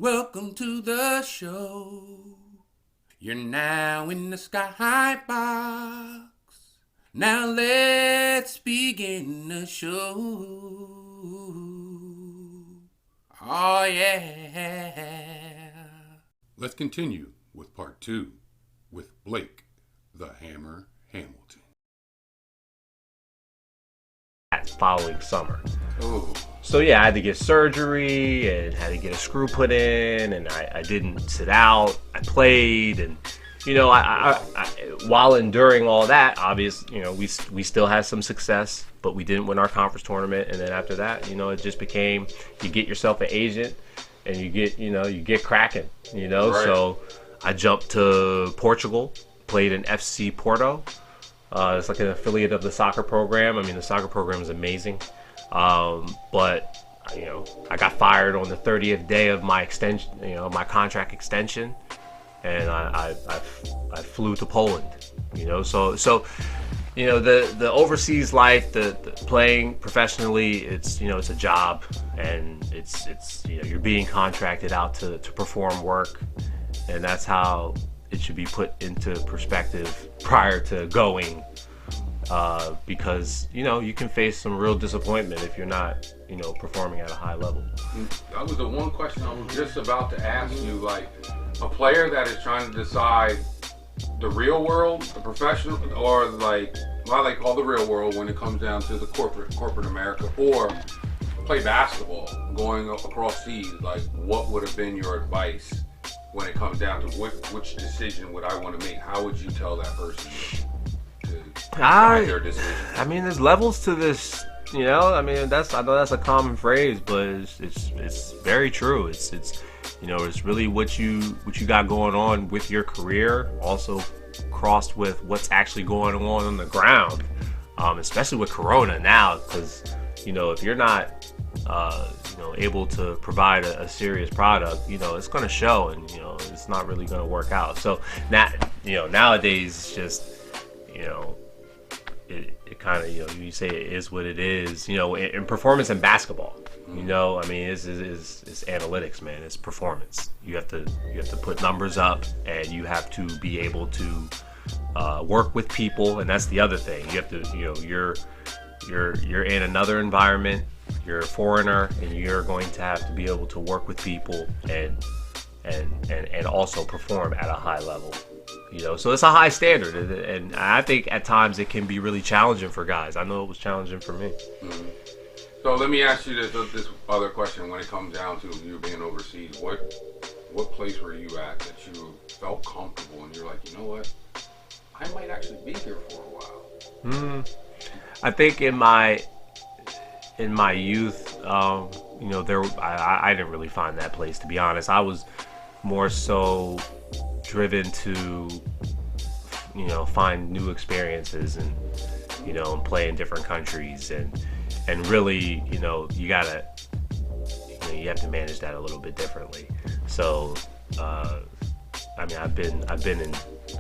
welcome to the show. You're now in the Skyboxx. Now let's begin the show. Oh yeah. Let's continue with part 2 with Blake the Hammer Hamilton. That following summer. Oh. So yeah, I had to get surgery and had to get a screw put in, and I didn't sit out. I played, and I while enduring all that, obviously, we still had some success, but we didn't win our conference tournament. And then after that, it just became, you get yourself an agent, and you get cracking. Right. So I jumped to Portugal, played in FC Porto. It's like an affiliate of the soccer program. I mean, the soccer program is amazing. But I got fired on the 30th day of my extension, my contract extension, and I flew to Poland. So the overseas life, the playing professionally, it's a job, and it's you're being contracted out to perform work, and that's how it should be put into perspective prior to going. Because you can face some real disappointment if you're not performing at a high level. That was the one question I was just about to ask you. Like, a player that is trying to decide the real world, the professional, or like I call the real world when it comes down to the corporate America, or play basketball going across seas. Like, what would have been your advice when it comes down to which decision would I want to make? How would you tell that person their decision? I mean, there's levels to this. I know that's a common phrase, but it's very true. It's really what you got going on with your career, also crossed with what's actually going on the ground, especially with Corona now, because if you're not able to provide a serious product, it's going to show, and it's not really going to work out. So nowadays it's just it kind of you say it is what it is. In performance in basketball, I mean, it's analytics, man. It's performance. You have to put numbers up, and you have to be able to work with people, and that's the other thing. You have to you're in another environment. You're a foreigner, and you're going to have to be able to work with people and also perform at a high level. So it's a high standard, and I think at times it can be really challenging for guys. I know it was challenging for me. Mm-hmm. So let me ask you this other question. When it comes down to you being overseas, what place were you at that you felt comfortable and you're like, you know what, I might actually be here for a while? I think in my youth, I didn't really find that place, to be honest. I was more so driven to find new experiences and and play in different countries, and really you gotta you have to manage that a little bit differently. So I mean, I've been in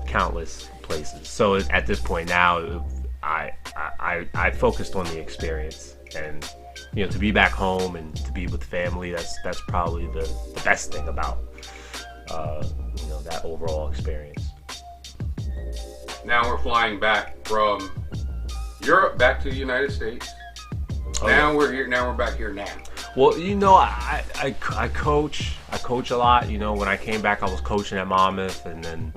countless places. So at this point now, I focused on the experience, and to be back home and to be with family, that's probably the best thing about that overall experience. Now we're flying back from Europe back to the United States. We're here. Now we're back here now. Well, I coach a lot. When I came back, I was coaching at Monmouth, and then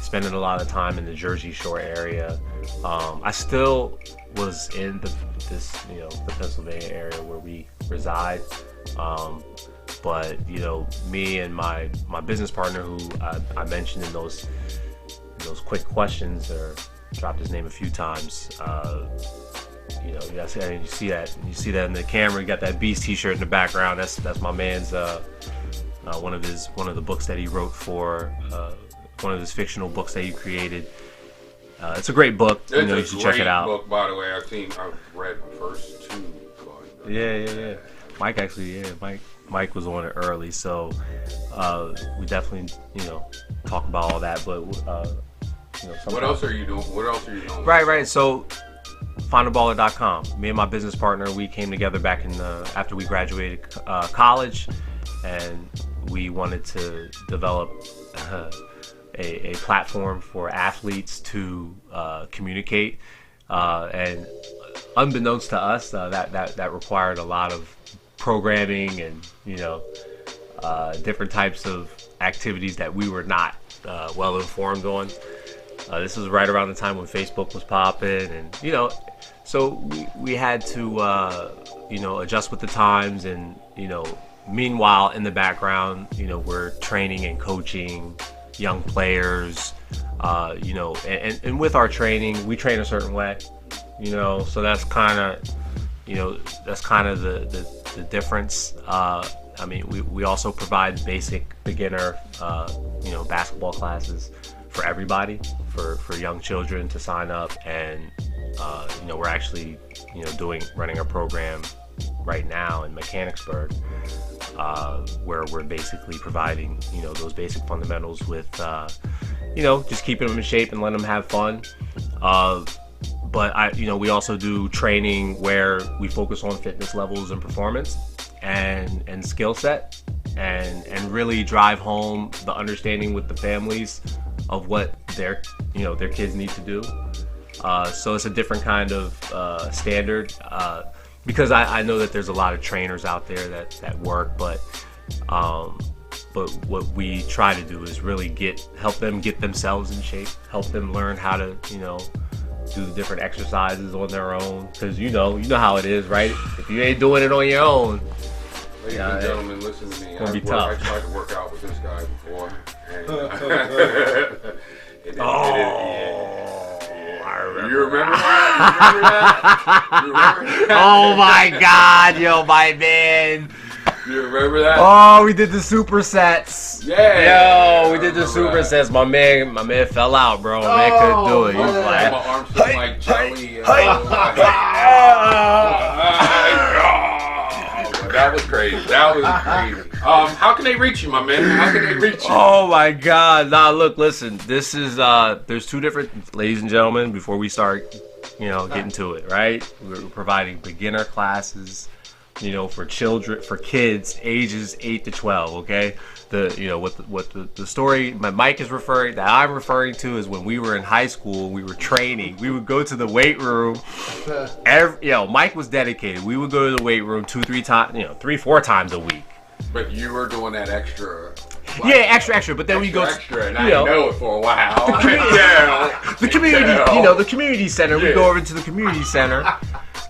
spending a lot of time in the Jersey Shore area. I still was in the Pennsylvania area where we reside. But me and my business partner, who I mentioned in those quick questions, or dropped his name a few times. You see that in the camera. You got that Beast T-shirt in the background. That's my man's one of the books that he wrote for one of his fictional books that he created. It's a great book. You should check it out. Book, by the way. I've read the first 2. Yeah. Mike was on it early, so we definitely talk about all that. But what else are you doing? Right. So finalballer.com. Me and my business partner, we came together back after we graduated college, and we wanted to develop a platform for athletes to communicate, and unbeknownst to us, that required a lot of programming and different types of activities that we were not well informed on. This was right around the time when Facebook was popping, and so we had to adjust with the times, and meanwhile in the background we're training and coaching young players, and with our training we train a certain way, so that's kind of the difference. I mean, we also provide basic beginner basketball classes for everybody, for young children to sign up, and we're actually running a program right now in Mechanicsburg, where we're basically providing those basic fundamentals with just keeping them in shape and letting them have fun. But we also do training where we focus on fitness levels and performance and skill set, and really drive home the understanding with the families of what their kids need to do. So it's a different kind of standard, because I know that there's a lot of trainers out there that work, but what we try to do is really help them get themselves in shape, help them learn how to do the different exercises on their own, because you know how it is, right? If you ain't doing it on your own, ladies and gentlemen, listen to me. It's gonna be tough. I tried to work out with this guy before, and I remember. You remember that? You remember that? Oh my God, yo, my man. You remember that? Oh, we did the supersets. Yeah. Yo, we did the supersets. My man fell out, bro. My man couldn't do it. He was like, my arms felt like jelly. That was crazy. That was crazy. How can they reach you, my man? How can they reach you? Oh my God. Nah, look, listen. This is there's two different, ladies and gentlemen, before we start, getting to it, right? We're providing beginner classes, for children, for kids ages 8 to 12, okay? The story Mike is I'm referring to is when we were in high school, we were training. We would go to the weight room. Mike was dedicated. We would go to the weight room 3-4 times a week. But you were doing that extra. Yeah, extra. But then we go extra, and I know it for a while. The community center. We go over to the community center.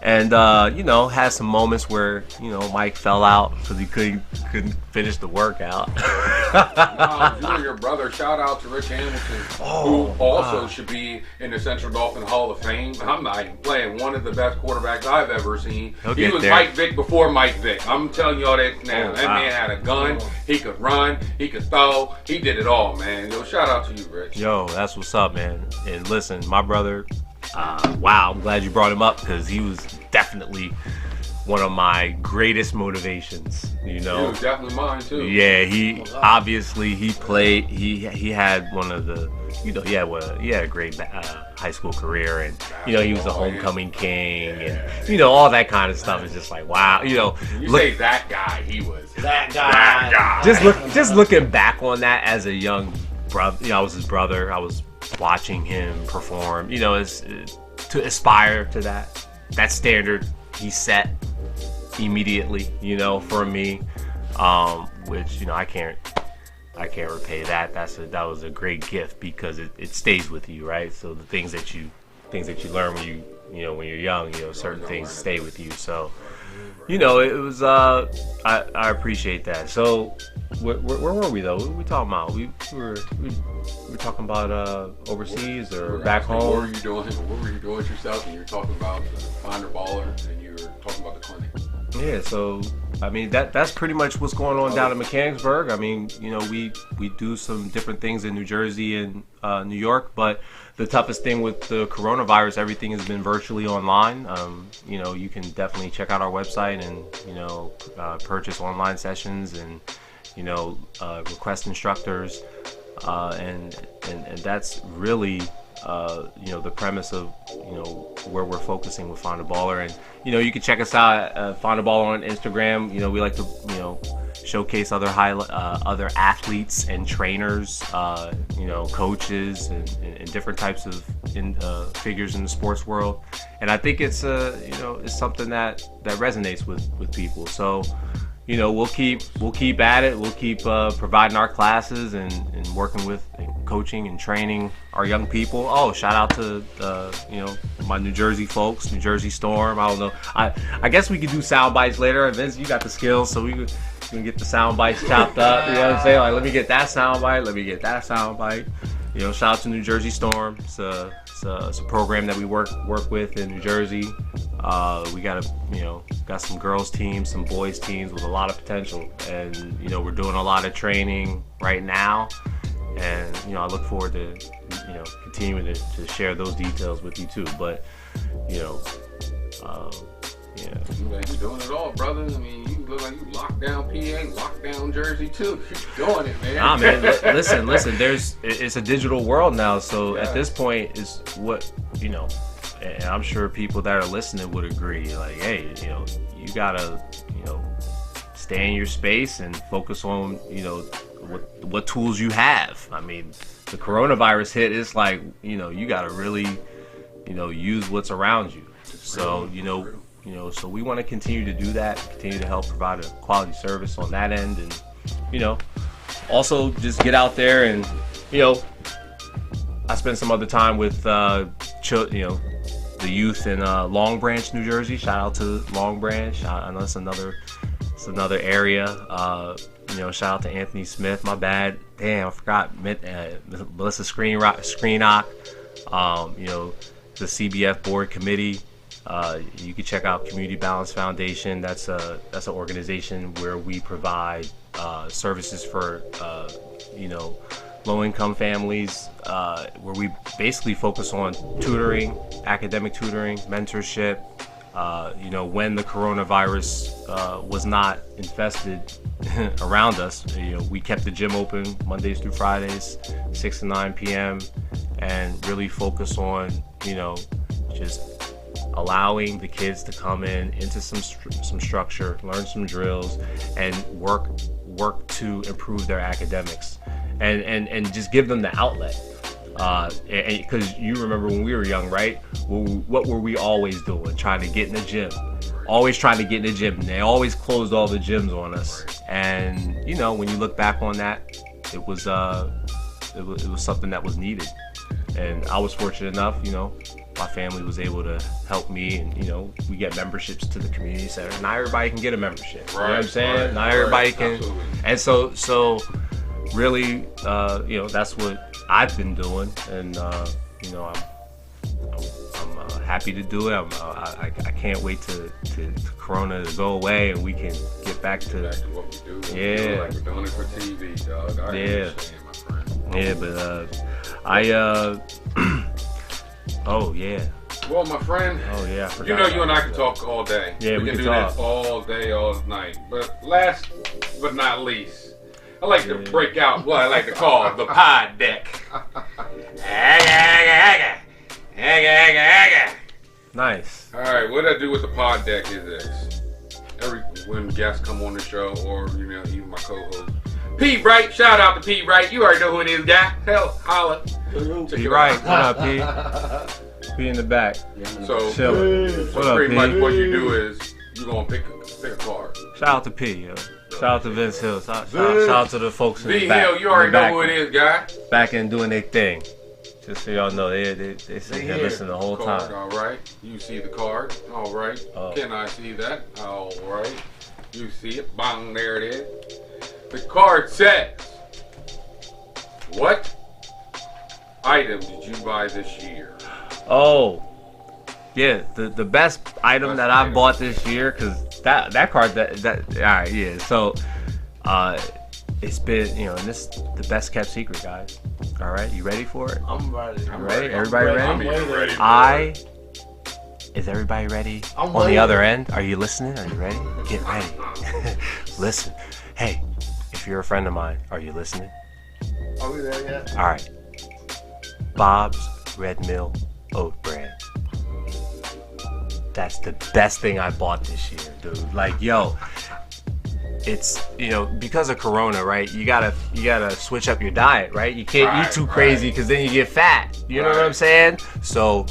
And had some moments where Mike fell out because he couldn't finish the workout. You and your brother. Shout out to Rich Hamilton, who also should be in the Central Dolphin Hall of Fame. I'm not even playing. One of the best quarterbacks I've ever seen. He was there. Mike Vick before Mike Vick. I'm telling y'all that now. That man had a gun. He could run. He could throw. He did it all, man. Yo, shout out to you, Rich. Yo, that's what's up, man. And listen, my brother. Wow, I'm glad you brought him up, because he was definitely one of my greatest motivations. He was definitely mine too. Yeah, he played. He had one of the. He had a great high school career, and he was a homecoming king, and all that kind of stuff is just like wow. Say that guy, he was that guy. Just looking back on that as a young brother, I was his brother. I was watching him perform, is to aspire to that standard he set immediately, for me, which I can't repay that. That was a great gift, because it stays with you, right? So the things that you learn when when you're young, certain things stay with you. So it was I appreciate that. So where were we though? What were we talking about? We were talking about overseas or back home. What were you doing? What were you doing with yourself? And you were talking about Finder Baller, and you were talking about the clinic. Yeah, so I mean that's pretty much what's going on down in Mechanicsburg. I mean, we do some different things in New Jersey and New York, but the toughest thing with the coronavirus, everything has been virtually online. You can definitely check out our website and purchase online sessions and request instructors, and that's really the premise of where we're focusing with Find a Baller. And you can check us out at Find a Baller on Instagram. We like to showcase other athletes and trainers, coaches and different types of figures in the sports world. And I think it's it's something that resonates with people. So, we'll keep at it. We'll keep providing our classes and working with and coaching and training our young people. Oh, shout out to my New Jersey folks, New Jersey Storm. I don't know. I guess we could do sound bites later. Vince, you got the skills, so we can get the sound bites chopped up. You know what I'm saying? Like, let me get that sound bite. Let me get that sound bite. Shout out to New Jersey Storm. It's a program that we work with in New Jersey. We got some girls teams, some boys teams with a lot of potential, and we're doing a lot of training right now, and I look forward to continuing to share those details with you too. But You're doing it all, brother. I mean, you look like you locked down PA, locked down Jersey too. You're doing it, man. Nah, man. Listen. It's a digital world now, so at this point, is what and I'm sure people that are listening would agree. Like, hey, you gotta, stay in your space and focus on, what tools you have. I mean, the coronavirus hit. It's like, you gotta really, use what's around you. So, so we want to continue to do that, continue to help provide a quality service on that end, and, also just get out there and, I spent some other time with, the youth in Long Branch, New Jersey. Shout out to Long Branch. I know it's another area. Shout out to Anthony Smith. My bad. Damn, I forgot. Melissa Screenock. The CBF board committee. You can check out Community Balance Foundation. That's an organization where we provide services for low-income families, where we basically focus on tutoring, academic tutoring, mentorship. When the coronavirus was not infested around us, we kept the gym open Mondays through Fridays, 6 to 9 p.m., and really focus on, just allowing the kids to come into some structure, learn some drills, and work to improve their academics. And just give them the outlet, because you remember when we were young, right? What were we always doing? Trying to get in the gym, and they always closed all the gyms on us. And when you look back on that, it was something that was needed. And I was fortunate enough, my family was able to help me, and we get memberships to the community center. Not everybody can get a membership. Right, you know what I'm saying? Right, not everybody can. Absolutely. And so really, that's what I've been doing, and I'm happy to do it. I can't wait to Corona to go away and we can get back to what we do. Yeah, like we're doing it for TV, dog. I understand, my friend. Yeah, but oh yeah. Well, my friend. Oh yeah, I forgot. You and I can talk all day. Yeah, we can do talk this all day, all night. But last but not least, I like to break out what I like to call the pod deck. Nice. All right, what I do with the pod deck is this. When guests come on the show, or even my co-host, P. Wright. Shout out to P. Wright. You already know who it is, guy. Hell, holla. P. Wright. What up, P? P in the back. So what up, pretty P? much what you do is you're gonna pick a card. Shout out to P, yo. Shout out to Vince Hill. Shout out to the folks in the back. Hill, you already know who it is, guy. Back and doing their thing. Just so y'all know, they sit here listening the whole time. All right. You see the card. All right. Can I see that? All right. You see it. Bang, there it is. The card says, what item did you buy this year? Oh, yeah. The best item that I bought this year, because that card, all right, yeah. So, it's been, and this is the best kept secret, guys. All right, you ready for it? I'm ready. I'm ready. Everybody ready? I'm even ready. Is everybody ready? On the other end, are you listening? Are you ready? Get ready. Listen. Hey, if you're a friend of mine, are you listening? Are we there yet? All right. Bob's Red Mill Oat Brand. That's the best thing I bought this year, dude. Like, yo, it's because of Corona, right? You gotta switch up your diet, right? You can't eat too crazy because then you get fat. You know what I'm saying? So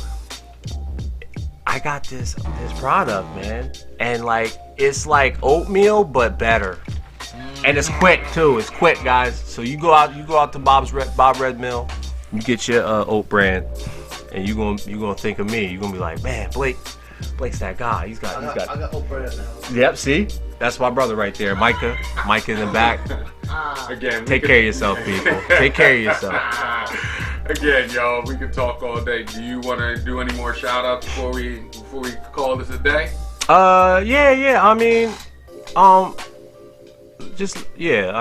I got this product, man, and like it's like oatmeal but better, and it's quick too. It's quick, guys. So you go out to Bob Red Mill, you get your oat brand, and you gonna think of me. You're gonna be like, man, Blake's that guy. I got oat bread now. Yep, see? That's my brother right there. Micah in the back. Again, Take care of yourself, people. Take care of yourself. Again, y'all, we could talk all day. Do you want to do any more shout outs before we call this a day? Yeah. I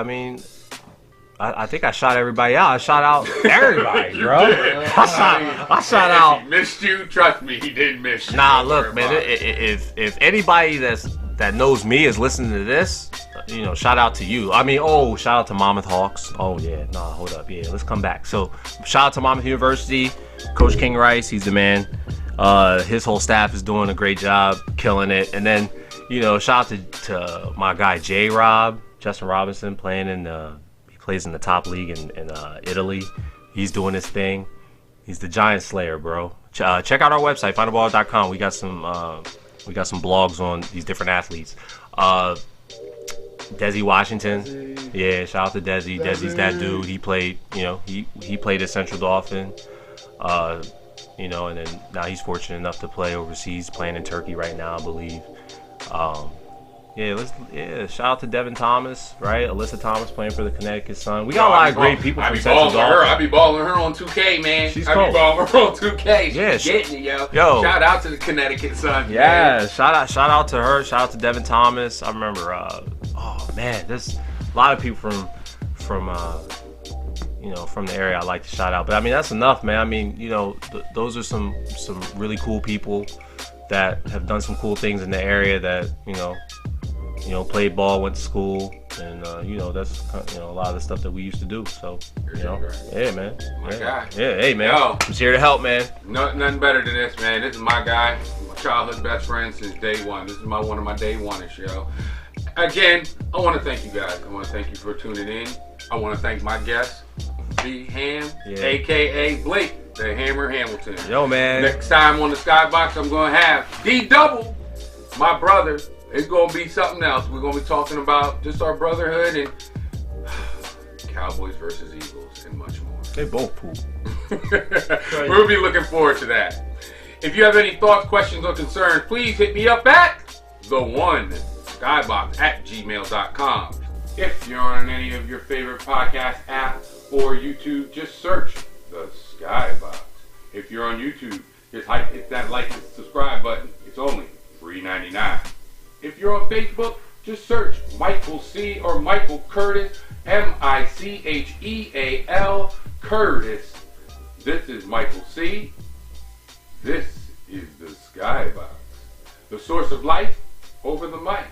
mean, I think I shot everybody out. I shot out everybody, bro. I shot out. He missed you. Trust me, he didn't miss you. Nah, look, man. If anybody that knows me is listening to this, shout out to you. I mean, shout out to Monmouth Hawks. Oh yeah, nah, hold up, yeah, let's come back. So, shout out to Monmouth University, Coach King Rice. He's the man. His whole staff is doing a great job, killing it. And then, shout out to my guy J-Rob, Justin Robinson, he plays in the top league in Italy. He's doing his thing. He's the Giant Slayer, bro. Check out our website, findaball.com. We got some blogs on these different athletes. Desi Washington. Yeah, shout out to Desi. Desi's that dude. He played, he played at Central Dauphin. And then now he's fortunate enough to play overseas, playing in Turkey right now, I believe. Shout out to Devin Thomas, right? Alyssa Thomas playing for the Connecticut Sun. We got a lot of great people from Central Dauphin. I be balling her on 2K, man. She's cool. I be balling her on 2K. She's getting it, yo. Shout out to the Connecticut Sun. Yeah, man. shout out to her. Shout out to Devin Thomas. I remember, there's a lot of people from the area I like to shout out. But I mean, that's enough, man. I mean, those are some really cool people that have done some cool things in the area that, played ball, went to school, and that's a lot of the stuff that we used to do. So yeah, man. My guy. Yeah, hey man. Yo, I'm here to help, man. Nothing better than this, man. This is my guy, my childhood best friend since day one. This is one of my day one-ish, yo. Again, I want to thank you guys. I want to thank you for tuning in. I want to thank my guest, B Ham, aka Blake, the Hammer Hamilton. Yo, man. Next time on the Skyboxx, I'm gonna have D Double, my brother. It's gonna be something else. We're gonna be talking about just our brotherhood and Cowboys versus Eagles and much more. They both poop. We'll be looking forward to that. If you have any thoughts, questions, or concerns, please hit me up at Skyboxx@gmail.com. If you're on any of your favorite podcast apps or YouTube, just search the Skyboxx. If you're on YouTube, just hit that like and subscribe button. It's only $3.99. If you're on Facebook, just search Michael C. or Michael Curtis, Micheal Curtis. This is Michael C. This is the Skyboxx, the source of life over the mic.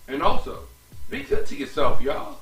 And also, be good to yourself, y'all.